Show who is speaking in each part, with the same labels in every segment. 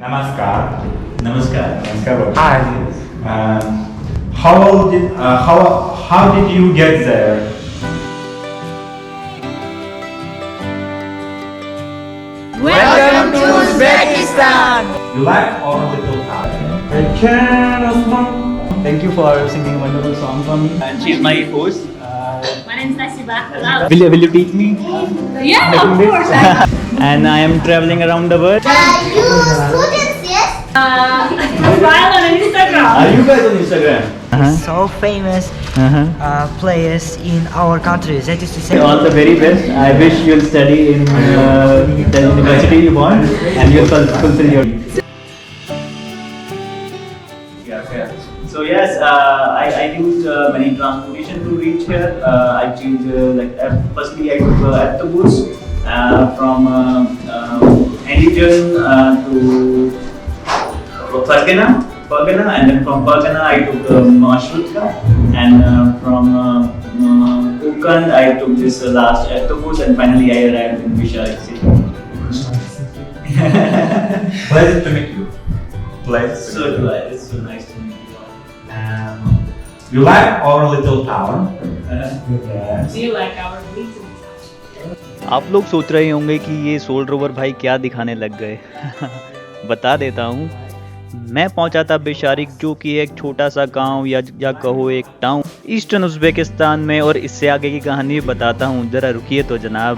Speaker 1: Namaskar.
Speaker 2: Namaskar.
Speaker 1: Namaskar. Hi. How did you get there?
Speaker 3: Welcome to Uzbekistan!
Speaker 1: You like our little house? I can smoke.
Speaker 2: Thank you for singing a wonderful song for me. And she's my host.
Speaker 3: My name is Nasiba. Hello.
Speaker 2: Will you teach me?
Speaker 3: Yeah, of course.
Speaker 2: And I am traveling around the world.
Speaker 4: You students, yes?
Speaker 3: Profile on Instagram.
Speaker 2: Are you guys on Instagram?
Speaker 5: So famous players in our countries. That is to say,
Speaker 2: All the very best. I wish you'll study in the university you want and you'll fulfill your dreams. So yes, I used many transportation to reach here. I changed firstly I took autobus from Andijan to Fergana, and then from Fergana I took Marshrutka, and from Konkan I took this last autobus, and finally I arrived in Visharak city.
Speaker 1: Pleasure to meet you. Pleasure.
Speaker 2: So do I. It's so nice to meet you all.
Speaker 1: You like our little town?
Speaker 3: Do you like our meeting?
Speaker 2: आप लोग सोच रहे होंगे कि ये soul rover भाई क्या दिखाने लग गए। बता देता हूँ, मैं पहुंचा था बिशारिक, जो कि एक छोटा सा गांव या कहो एक टाउन ईस्टर्न उज़्बेकिस्तान में, और इससे आगे की कहानी बताता हूँ, जरा रुकिए तो जनाब।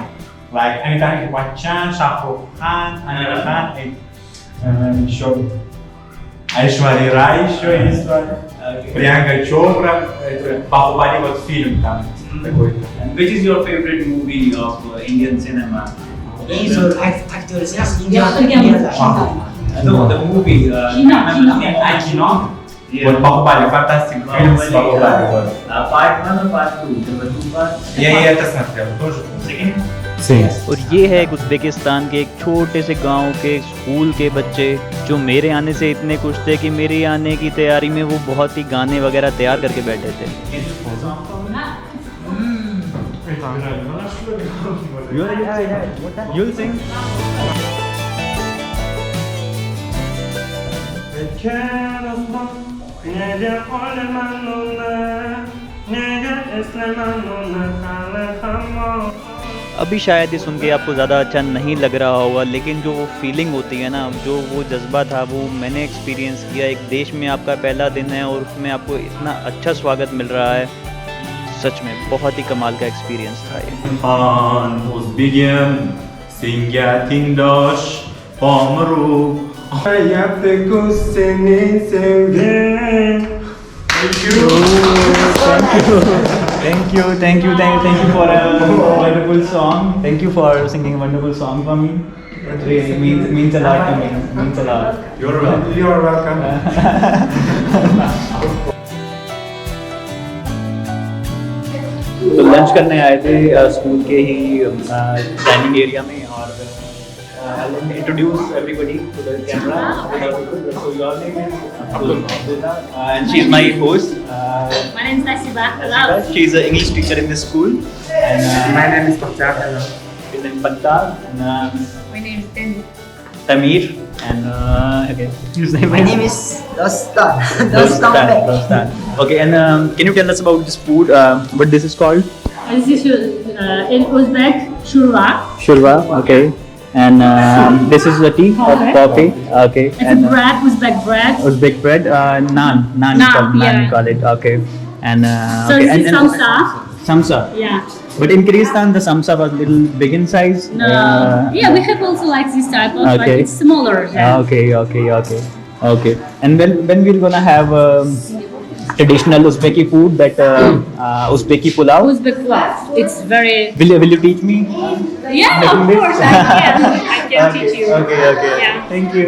Speaker 1: Like anytime Bachchan, Shah Rukh Khan, Amir Khan, Aishwarya Rai еще есть, Priyanka Chopra, Bahubali вот фильм там такой.
Speaker 2: And which is your favorite movie of Indian cinema?
Speaker 5: actors, yes,
Speaker 2: No, the movie.
Speaker 1: Кино. Вот Bahubali, фантастик фильм с Bahubali.
Speaker 2: Part 1 or part 2? There were 2 parts.
Speaker 1: Я и это смотрел тоже.
Speaker 2: Second?
Speaker 1: Sim.
Speaker 2: और ये है Uzbekistan के एक छोटे से गांव के school के बच्चे, जो मेरे आने से इतने खुश थे कि मेरे आने की तैयारी में वो बहुत ही गाने वगैरह तैयार करके बैठे थे। You'll sing? अभी शायद ये सुन के आपको ज़्यादा अच्छा नहीं लग रहा होगा, लेकिन जो वो फीलिंग होती है ना, जो वो जज्बा था, वो मैंने एक्सपीरियंस किया। एक देश में आपका पहला दिन है और उसमें आपको इतना अच्छा स्वागत मिल रहा है, सच में बहुत ही कमाल का एक्सपीरियंस था ये।
Speaker 1: Han Uzbegim, Singatin Dosh, Pomru. Hayatku seni sevdim.
Speaker 2: Thank you for a wonderful song. Thank you for singing a wonderful song for me. It really means a lot to me. Means a lot.
Speaker 1: You're welcome.
Speaker 2: तो lunch करने आए थे school के ही dining area में, और introduce everybody to the camera. So your name is Abdullah, and she is my host.
Speaker 3: My name is Nasiba. Hello.
Speaker 2: She is an English teacher in this school. And
Speaker 1: My name is Bakhtar. Hello.
Speaker 2: his name is Bakhtar, and
Speaker 3: My name is Tanvi.
Speaker 2: Tamir, and okay, his name
Speaker 5: my name is Dostan. Dostan Bey.
Speaker 2: Dostan. Okay, and can you tell us about this food? What this is called?
Speaker 3: This is in Uzbek shurwa.
Speaker 2: Shurwa. Okay. And this is the tea or coffee. Okay.
Speaker 3: It's
Speaker 2: And
Speaker 3: a bread, Uzbek bread.
Speaker 2: Uzbek bread. Naan.
Speaker 3: Naan,
Speaker 2: Naan
Speaker 3: yeah.
Speaker 2: call it. Okay. And
Speaker 3: So
Speaker 2: okay.
Speaker 3: this is samsa.
Speaker 2: Samsa.
Speaker 3: Yeah.
Speaker 2: But in Kyrgyzstan, the samsa was little big in size.
Speaker 3: No. Yeah, we have also like this type of,
Speaker 2: Okay.
Speaker 3: but it's smaller. Yeah.
Speaker 2: Okay. And when we're gonna have traditional Uzbeki food, that Uzbeki pulao.
Speaker 3: Uzbek pulao. It's very.
Speaker 2: Will you teach me?
Speaker 3: Yeah, of
Speaker 2: Making this?
Speaker 3: course I can teach you.
Speaker 2: Okay.
Speaker 3: Yeah.
Speaker 2: Thank you.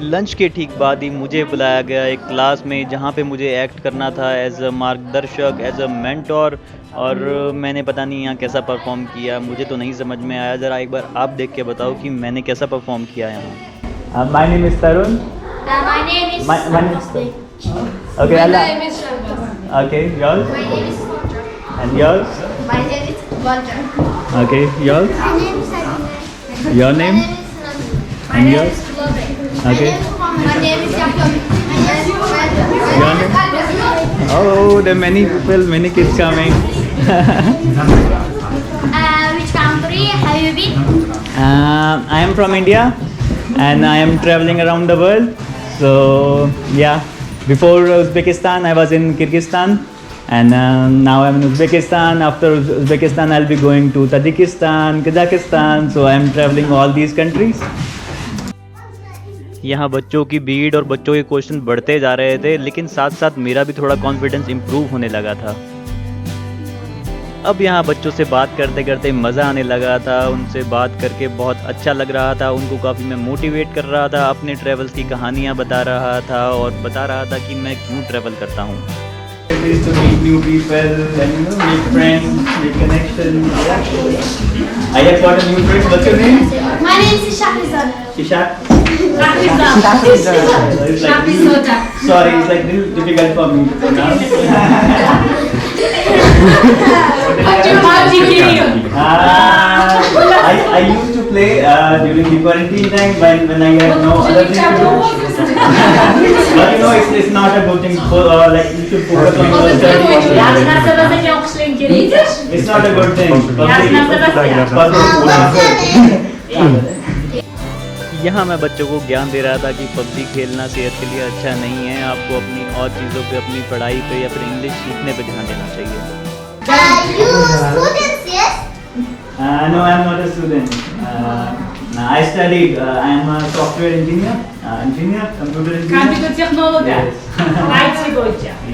Speaker 2: Lunch के ठीक बाद ही मुझे बुलाया गया एक class में, जहाँ पे मुझे एक्ट करना था एज अ मार्गदर्शक, एज अ मेंटोर, और मैंने पता नहीं यहाँ कैसा परफॉर्म किया, मुझे तो नहीं समझ में आया। ज़रा एक बार आप देख के बताओ कि मैंने कैसा परफॉर्म किया यहाँ। My name is Tarun.
Speaker 4: My name is
Speaker 2: My name is Tरुण। Okay,
Speaker 4: My name is Sharma.
Speaker 2: Okay, yours?
Speaker 4: My name is Walter.
Speaker 2: And yours?
Speaker 4: My name is Walter.
Speaker 2: Okay, yours?
Speaker 4: My name is Sabina.
Speaker 2: Your name?
Speaker 4: My name is Nanu. My name is Lovik.
Speaker 2: Okay.
Speaker 4: My name is Jakob.
Speaker 2: Oh, there are many people, many kids coming.
Speaker 4: Which country have you been?
Speaker 2: I am from India and I am traveling around the world. So yeah, before Uzbekistan I was in Kyrgyzstan, and now I'm in Uzbekistan. After Uzbekistan I'll be going to Tajikistan, Kazakhstan. So I am traveling all these countries. यहाँ बच्चों की भीड़ और बच्चों के question बढ़ते जा रहे थे, लेकिन साथ साथ मेरा भी थोड़ा कॉन्फिडेंस इम्प्रूव होने लगा था। अब यहाँ बच्चों से बात करते करते मज़ा आने लगा था। उनसे बात करके बहुत अच्छा लग रहा था। उनको काफ़ी मैं मोटिवेट कर रहा था, अपने ट्रैवल्स की कहानियाँ बता रहा था और बता रहा था कि मैं क्यों ट्रैवल करता हूँ। To meet new people and make friends, make connections. I have got a new friend. What's your name?
Speaker 4: My name is Shahrizad.
Speaker 2: Ishaq.
Speaker 3: Shahrizad.
Speaker 2: Sorry, it's like little difficult for me. I used to play during the quarantine time when I had no other thing to do. But you know, it's not a good thing for like you should focus on your studies. It's not a good thing. यहाँ मैं बच्चों को ज्ञान दे रहा था कि PUBG खेलना सेहत के लिए अच्छा नहीं है। आपको अपनी और चीज़ों पे, अपनी पढ़ाई पे या फिर इंग्लिश सीखने पे ध्यान देना चाहिए।
Speaker 4: You students, yes?
Speaker 2: No, I am not a student. I studied. I am a software engineer. Computer engineer.
Speaker 3: Computer technology.
Speaker 2: Yes.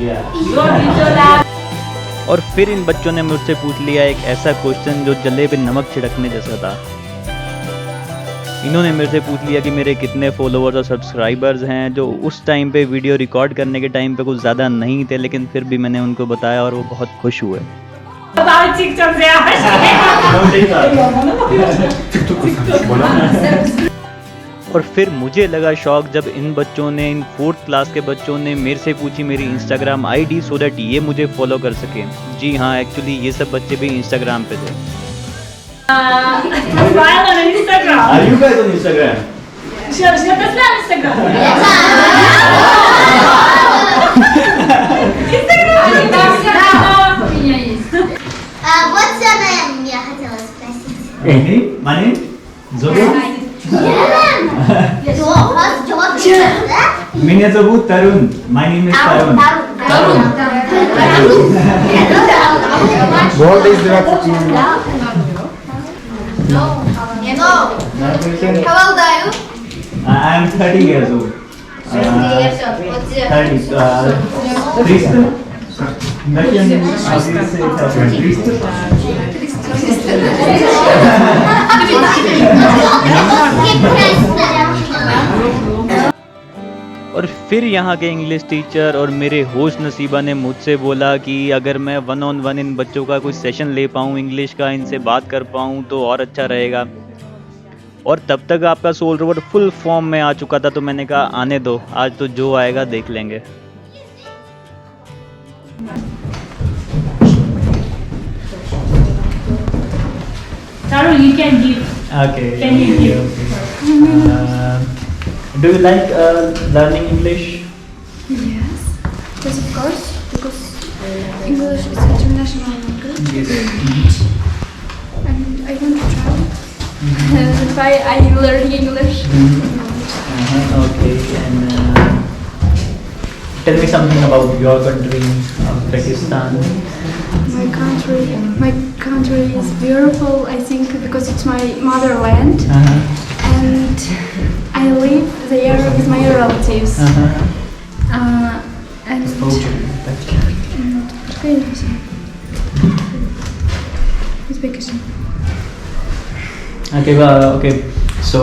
Speaker 2: Yeah. और फिर इन बच्चों ने मुझसे पूछ लिया एक ऐसा क्वेश्चन जो जले पे नमक छिड़कने जैसा था। इन्होंने मेरे से पूछ लिया कि मेरे कितने फॉलोअर्स और सब्सक्राइबर्स हैं, जो उस टाइम पे वीडियो रिकॉर्ड करने के टाइम पे कुछ ज़्यादा नहीं थे, लेकिन फिर भी मैंने उनको बताया और वो बहुत खुश हुए। और फिर मुझे लगा शौक जब इन बच्चों ने, इन 4th क्लास के बच्चों ने मेरे से पूछी मेरी इंस्टाग्राम आईडी सो दैट ये मुझे फॉलो कर सकें। जी हाँ, एक्चुअली ये सब बच्चे भी इंस्टाग्राम पे थे।
Speaker 3: Profile on Instagram.
Speaker 2: Are you guys on Instagram?
Speaker 4: What's your name? Я хотела спросить.
Speaker 2: My name? Zobu? Меня зовут Tarun. My name is Tarun.
Speaker 1: What is that?
Speaker 4: No. How old are you?
Speaker 2: I am 30 years old.
Speaker 4: 30 years old. What's your
Speaker 2: 30. 300? और फिर यहाँ के English teacher और मेरे host नसीबा ने मुझसे बोला कि अगर मैं 1-on-1 इन बच्चों का कोई सेशन ले पाऊँ इंग्लिश का, इनसे बात कर पाऊँ तो और अच्छा रहेगा। और तब तक आपका सोल रोवर फुल फॉर्म में आ चुका था, तो मैंने कहा आने दो, आज तो जो आएगा देख लेंगे।
Speaker 3: Tarun, you can give.
Speaker 2: Okay.
Speaker 3: Can you give?
Speaker 2: Do you like learning English?
Speaker 6: Yes, of course, because English is international language,
Speaker 2: Yes.
Speaker 6: and I want to travel. That's why I learn English.
Speaker 2: Okay. And tell me something about your country, Pakistan.
Speaker 6: My country is beautiful. I think because it's my motherland, and I live there with my relatives. And Uzbekistan.
Speaker 2: Okay. Okay. So,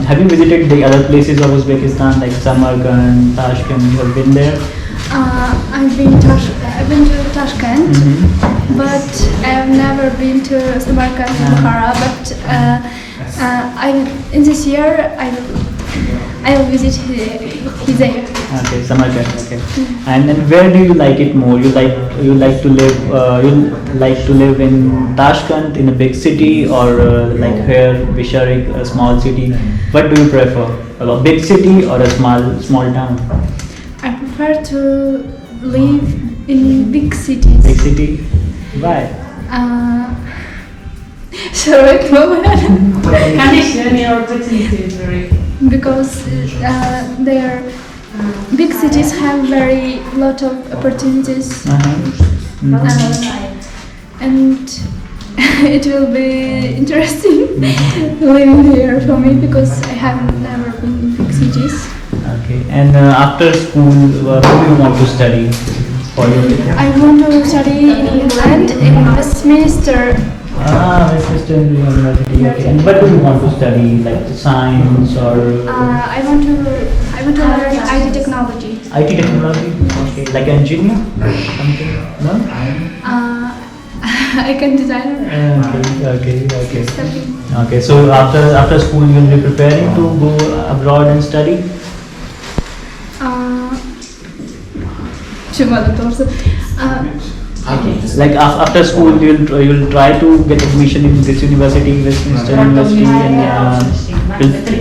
Speaker 2: have you visited the other places of Uzbekistan like Samarkand, Tashkent? You have been there?
Speaker 6: I've been to Tashkent, but I've never been to Samarkand and Bukhara. But in this year I'll visit his there.
Speaker 2: Okay, Samarkand. Okay. And then where do you like it more? You like to live in Tashkent in a big city, or like here Visharik, a small city? What do you prefer? A big city or a small town?
Speaker 6: I prefer to live in big cities.
Speaker 2: Big city. Why?
Speaker 6: Sorry,
Speaker 3: Kardeşlerin opportunity.
Speaker 6: because their big cities have very lot of opportunities, and it will be interesting living here for me because I have never been in big cities.
Speaker 2: Okay. And after school, what do you want to study?
Speaker 6: I want to study in England in Westminster.
Speaker 2: Westminster University. Okay. And what do you want to study? Like science or
Speaker 6: I want to learn IT technology.
Speaker 2: IT technology? Okay. Like engineer? Something? No?
Speaker 6: I can design.
Speaker 2: Okay.
Speaker 6: Studying.
Speaker 2: Okay. So after school, you will be preparing to go abroad and study. Like after school, you'll try to get admission in this university, Westminster University, and
Speaker 3: Westminster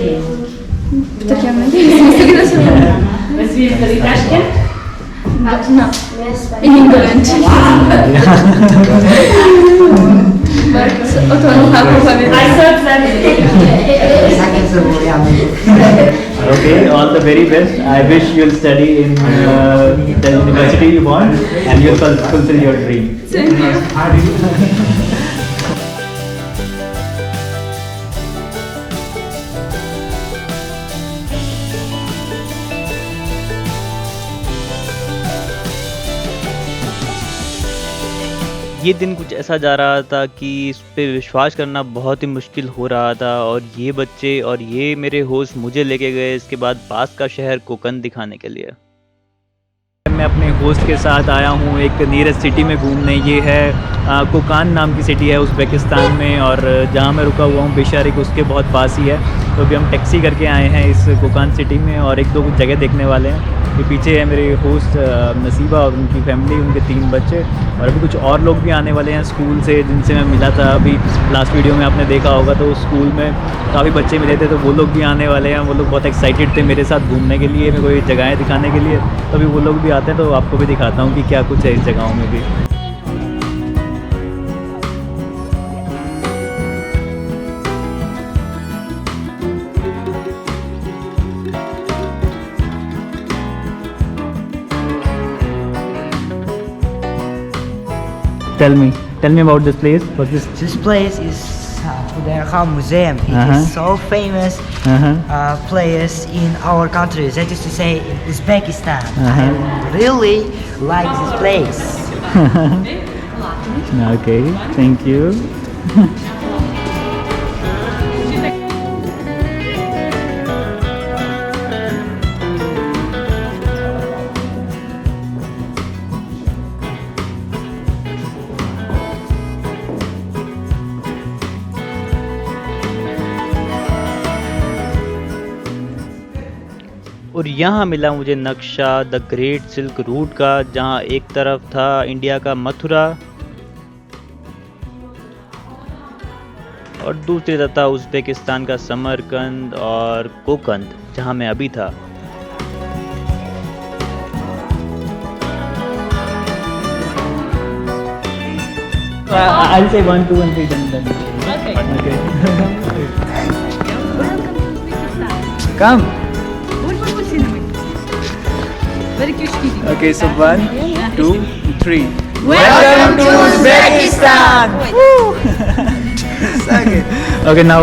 Speaker 3: Tashkent.
Speaker 6: No, in England. But
Speaker 3: I thought that.
Speaker 2: Okay, all the very best. I wish you'll study in the university you want, and you'll fulfill your dream.
Speaker 6: Thank you.
Speaker 2: ये दिन कुछ ऐसा जा रहा था कि इस पे विश्वास करना बहुत ही मुश्किल हो रहा था, और ये बच्चे और ये मेरे होस्ट मुझे लेके गए इसके बाद पास का शहर कोकन दिखाने के लिए। मैं अपने होस्ट के साथ आया हूँ एक नियरेस्ट सिटी में घूमने। ये है कोकान नाम की सिटी है उज़्बेकिस्तान में, और जहाँ मैं रुका हुआ हूँ बिशारिक उसके बहुत पास ही है। तो अभी हम टैक्सी करके आए हैं इस कोकान सिटी में और एक दो कुछ जगह देखने वाले हैं। ये पीछे है मेरे होस्ट नसीबा और उनकी फैमिली, उनके 3 बच्चे, और अभी कुछ और लोग भी आने वाले हैं स्कूल से जिनसे मैं मिला था अभी लास्ट वीडियो में आपने देखा होगा। तो स्कूल में काफ़ी बच्चे मिले थे, तो वो लोग भी आने वाले हैं। वो लोग बहुत एक्साइटेड थे मेरे साथ घूमने के लिए, मेरे को ये जगहें दिखाने के लिए। तो अभी वो लोग भी आते हैं तो आपको भी दिखाता हूँ कि क्या कुछ है इस जगहों में भी। Tell me about this place. What's this?
Speaker 5: This place is Tutankham Museum. It is so famous place in our country. That is to say, in Uzbekistan. I really like this place.
Speaker 2: Okay, thank you. और यहाँ मिला मुझे नक्शा the great silk route का, जहाँ एक तरफ था इंडिया का मथुरा और दूसरी तरफ था उज़्बेकिस्तान का समरकंद और कोकंद, जहाँ मैं अभी था। I'll say 1, 2 and 3 then. Okay. Come. Okay, so 1, 2, 3.
Speaker 5: Welcome to Uzbekistan!
Speaker 2: Okay, now.